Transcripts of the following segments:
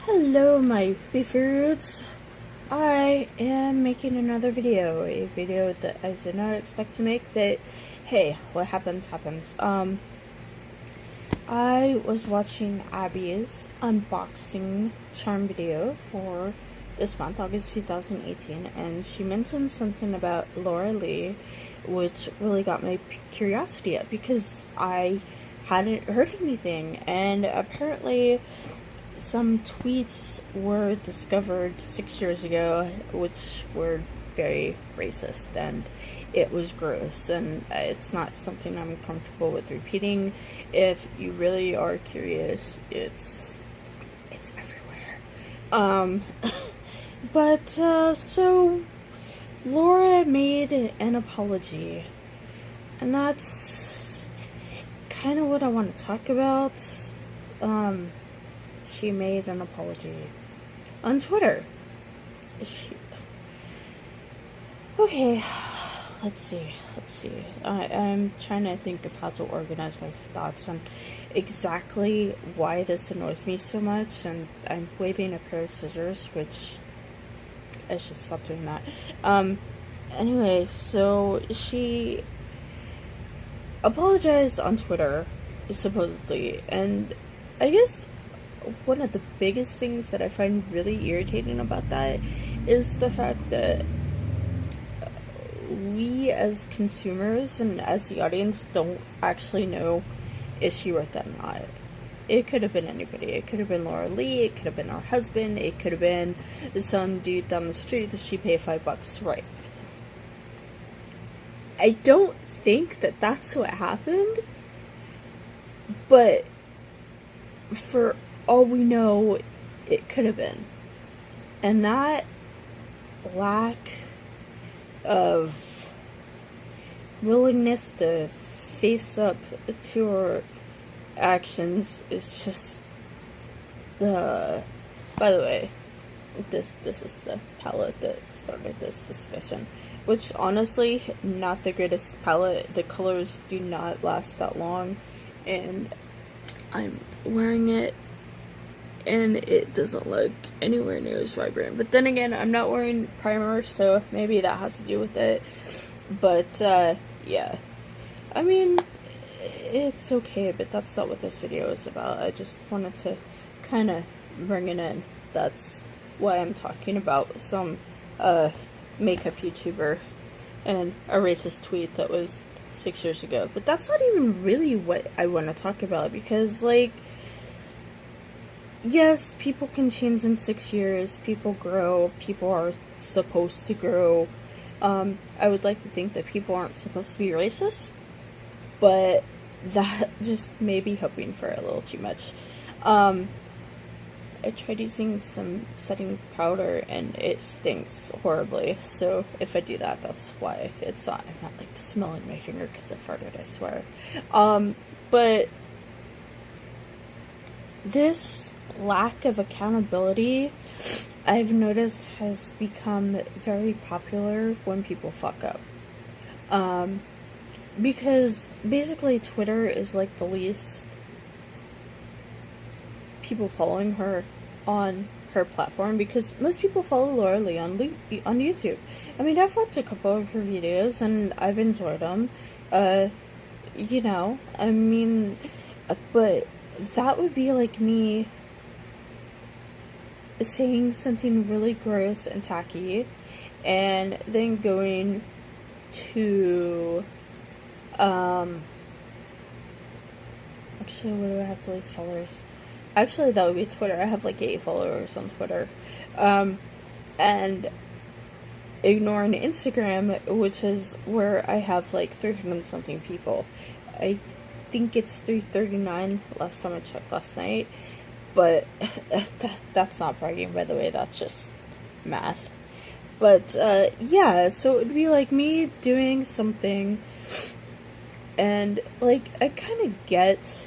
Hello, my beefers. I am making another video, a video that I did not expect to make, but hey, what happens, happens. I was watching Abby's unboxing charm video for this month, August 2018, and she mentioned something about Laura Lee, which really got my curiosity up because I hadn't heard anything, and apparently some tweets were discovered 6 years ago which were very racist, and it was gross, and it's not something I'm comfortable with repeating. If you really are curious, it's everywhere. So Laura made an apology, and that's kind of what I want to talk about. She made an apology on Twitter. Okay, let's see. I'm trying to think of how to organize my thoughts on exactly why this annoys me so much, and I'm waving a pair of scissors, which I should stop doing that. Anyway, so she apologized on Twitter, supposedly, and I guess one of the biggest things that I find really irritating about that is the fact that we as consumers and as the audience don't actually know if she wrote that or not. It could have been anybody. It could have been Laura Lee, it could have been her husband, it could have been some dude down the street that she paid $5 to write. I don't think that that's what happened, but for all we know, it could have been. And that lack of willingness to face up to her actions is just the... By the way, this is the palette that started this discussion, which honestly, not the greatest palette. The colors do not last that long, and I'm wearing it and it doesn't look anywhere near as vibrant. But then again, I'm not wearing primer, so maybe that has to do with it. But, yeah. I mean, it's okay, but that's not what this video is about. I just wanted to kind of bring it in. That's why I'm talking about some, makeup YouTuber and a racist tweet that was 6 years ago. But that's not even really what I want to talk about, because, like, yes, people can change in 6 years, people grow, people are supposed to grow. I would like to think that people aren't supposed to be racist, but that just may be hoping for a little too much. I tried using some setting powder and it stinks horribly, so if I do that, that's why it's not, I'm not like smelling my finger because I farted, I swear. But this lack of accountability, I've noticed, has become very popular when people fuck up. Because basically Twitter is like the least people following her on her platform, because most people follow Laura Lee on YouTube. I mean, I've watched a couple of her videos and I've enjoyed them. You know, I mean, but that would be like me saying something really gross and tacky and then going to actually, what do I have to least followers? Actually, that would be Twitter. I have like 8 followers on Twitter. And ignoring Instagram, which is where I have like 300 something people. I think it's 339 last time I checked last night. But that's not bragging, by the way, that's just math. But, yeah, so it would be like me doing something, and, like, I kind of get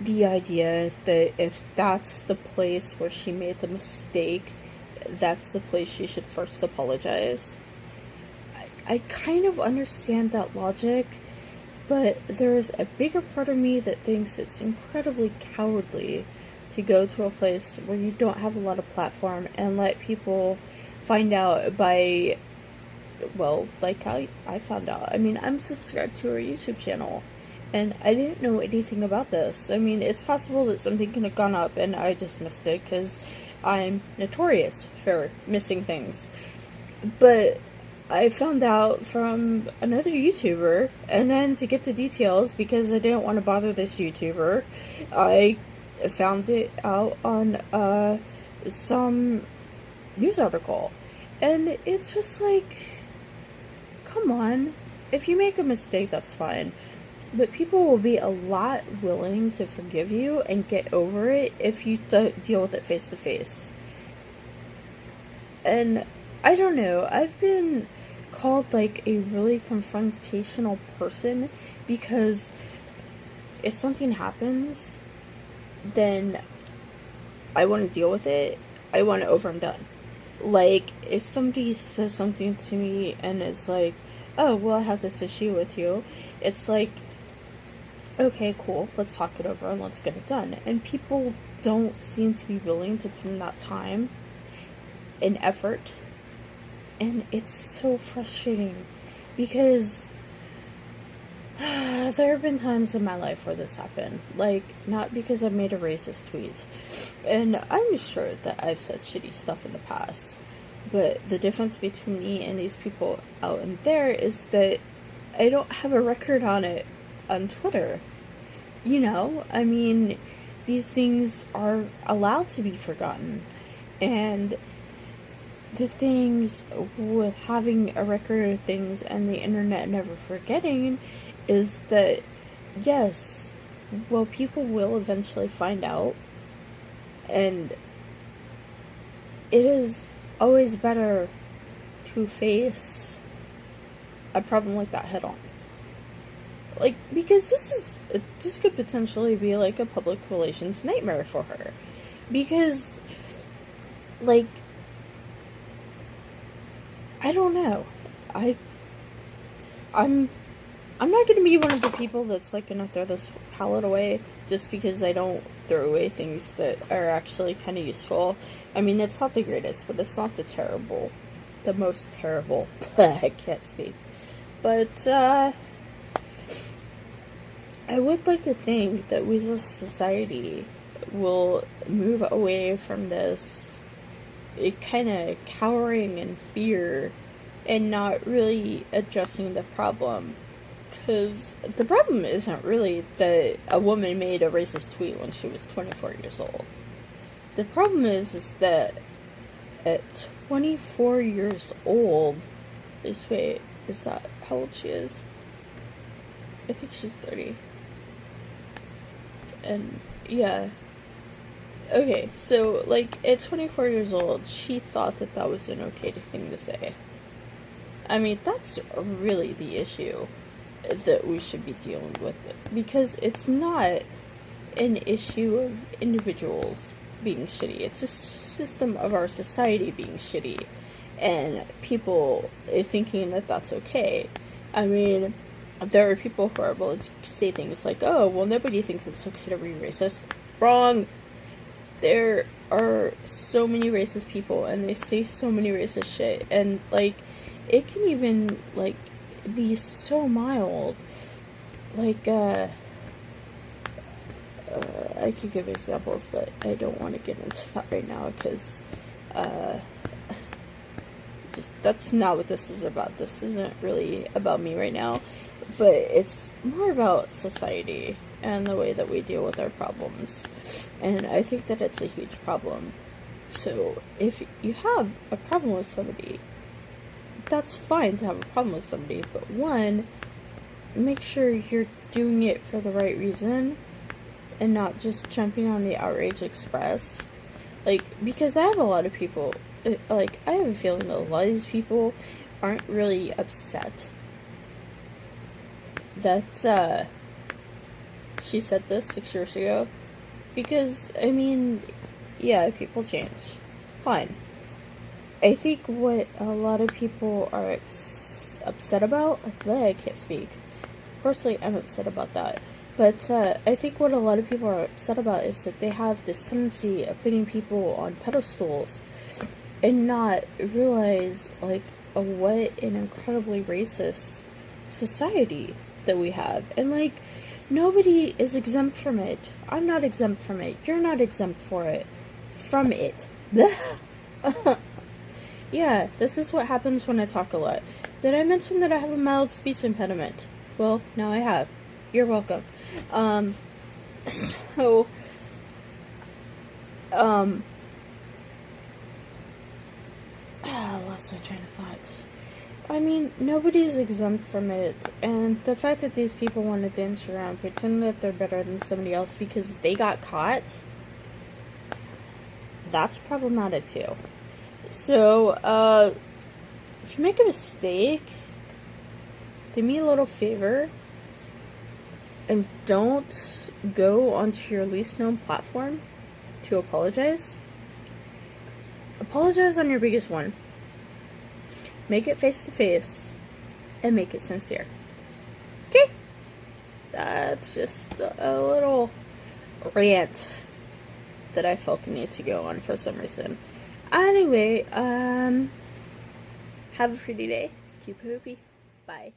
the idea that if that's the place where she made the mistake, that's the place she should first apologize. I kind of understand that logic, but there's a bigger part of me that thinks it's incredibly cowardly to go to a place where you don't have a lot of platform and let people find out by, well, like how I found out. I mean, I'm subscribed to her YouTube channel, and I didn't know anything about this. I mean, it's possible that something could have gone up and I just missed it, because I'm notorious for missing things. But I found out from another YouTuber, and then to get the details, because I didn't want to bother this YouTuber, I found it out on some news article. And it's just like, come on. If you make a mistake, that's fine. But people will be a lot willing to forgive you and get over it if you deal with it face to face. And I don't know, I've been called like a really confrontational person, because if something happens, then I want to deal with it. I want it over and done. Like, if somebody says something to me and it's like, oh, well, I have this issue with you, it's like, okay, cool, let's talk it over and let's get it done. And people don't seem to be willing to put in that time and effort. And it's so frustrating, because there have been times in my life where this happened. Like, not because I've made a racist tweet. And I'm sure that I've said shitty stuff in the past. But the difference between me and these people out in there is that I don't have a record on it on Twitter. You know, I mean, these things are allowed to be forgotten. And the things with having a record of things and the internet never forgetting is that, yes, well, people will eventually find out, and it is always better to face a problem like that head on. Like, because this could potentially be like a public relations nightmare for her. Because, like, I don't know. I'm not gonna be one of the people that's like gonna throw this palette away just because I don't throw away things that are actually kind of useful. I mean, it's not the greatest, but it's not the most terrible. I can't speak. But, I would like to think that we as a society will move away from this kind of cowering in fear and not really addressing the problem. Because the problem isn't really that a woman made a racist tweet when she was 24 years old. The problem is that at 24 years old, is that how old she is? I think she's 30. And, yeah. Okay, so, like, at 24 years old, she thought that that was an okay thing to say. I mean, that's really the issue that we should be dealing with. Because it's not an issue of individuals being shitty. It's a system of our society being shitty. And people thinking that that's okay. I mean, there are people who are able to say things like, oh, well, nobody thinks it's okay to be racist. Wrong! There are so many racist people, and they say so many racist shit, and, like, it can even, like, be so mild. Like, I could give examples, but I don't want to get into that right now, because, that's not what this is about. This isn't really about me right now, but it's more about society and the way that we deal with our problems. And I think that it's a huge problem. So, if you have a problem with somebody, that's fine to have a problem with somebody, but one, make sure you're doing it for the right reason, and not just jumping on the outrage express. Like, because I have a lot of people, like, I have a feeling that a lot of these people aren't really upset that, she said this 6 years ago. Because, I mean, yeah, people change. Fine. I think what a lot of people are upset about, I can't speak. Personally, I'm upset about that. But I think what a lot of people are upset about is that they have this tendency of putting people on pedestals and not realize, like, what an incredibly racist society that we have. And, like, nobody is exempt from it. I'm not exempt from it. You're not exempt from it. Yeah, this is what happens when I talk a lot. Did I mention that I have a mild speech impediment? Well, now I have. You're welcome. So, lost my train of thought. I mean, nobody's exempt from it, and the fact that these people want to dance around, pretend that they're better than somebody else because they got caught, that's problematic too. So, if you make a mistake, do me a little favor, and don't go onto your least known platform to apologize. Apologize on your biggest one. Make it face to face, and make it sincere. Okay? That's just a little rant that I felt the need to go on for some reason. Anyway, have a pretty day. Keep it hoopy. Bye.